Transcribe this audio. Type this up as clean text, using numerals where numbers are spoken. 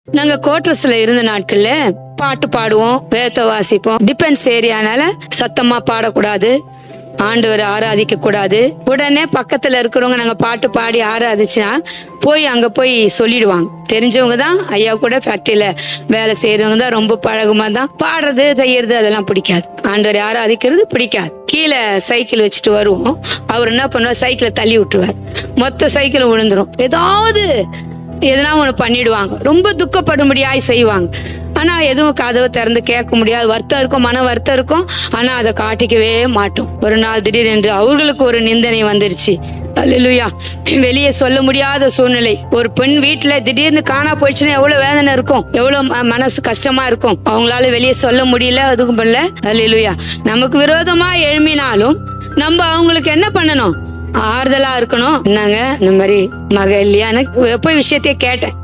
நாங்க கோட்ரஸ்ல இருந்த நாட்கள்ல பாட்டு பாடுவோம், வேத வாசிப்போம். டிபென்ஸ் ஏரியானால சத்தமா பாடக்கூடாது, ஆண்டவரை ஆராதிக்க கூடாது. உடனே பக்கத்துல இருக்கிறவங்க நாங்க பாட்டு பாடி ஆராதிச்சுனா அங்க போய் சொல்லிடுவாங்க. தெரிஞ்சவங்க தான், ஐயா கூட ஃபேக்டரியில வேலை செய்யறவங்க தான், ரொம்ப பழகுமா தான். பாடுறது செய்யறது அதெல்லாம் பிடிக்காது, ஆண்டவரை ஆராதிக்கிறது பிடிக்காது. கீழே சைக்கிள் வச்சுட்டு வருவோம். அவர் என்ன பண்ணுவார், சைக்கிளை தள்ளி விட்டுருவார், மொத்த சைக்கிள் விழுந்துரும். எதனா ஒண்ணு பண்ணிடுவாங்க, ரொம்ப துக்கப்படும்படியாய் செய்வாங்க. ஆனா எதுவும் கதவை திறந்து கேட்க முடியாது, வருத்தம் இருக்கும், மன வருத்தம் இருக்கும். ஆனா அதை காட்டிக்கவே மாட்டோம். ஒரு நாள் திடீரென்று அவர்களுக்கு ஒரு நிந்தனை வந்துருச்சு. அல்லேலூயா. வெளியே சொல்ல முடியாத சூழ்நிலை. ஒரு பெண் வீட்டுல திடீர்னு காணா போயிடுச்சுன்னா எவ்வளவு வேதனை இருக்கும், எவ்வளவு மனசு கஷ்டமா இருக்கும். அவங்களால வெளியே சொல்ல முடியல, அதுக்கும் பண்ணல. அல்லேலூயா. நமக்கு விரோதமா எழும்பினாலும் நம்ம அவங்களுக்கு என்ன பண்ணணும், ஆறுதலா இருக்கணும். என்னங்க இந்த மாதிரி மக இல்லையா, எனக்கு எப்போ விஷயத்தையே கேட்டேன்.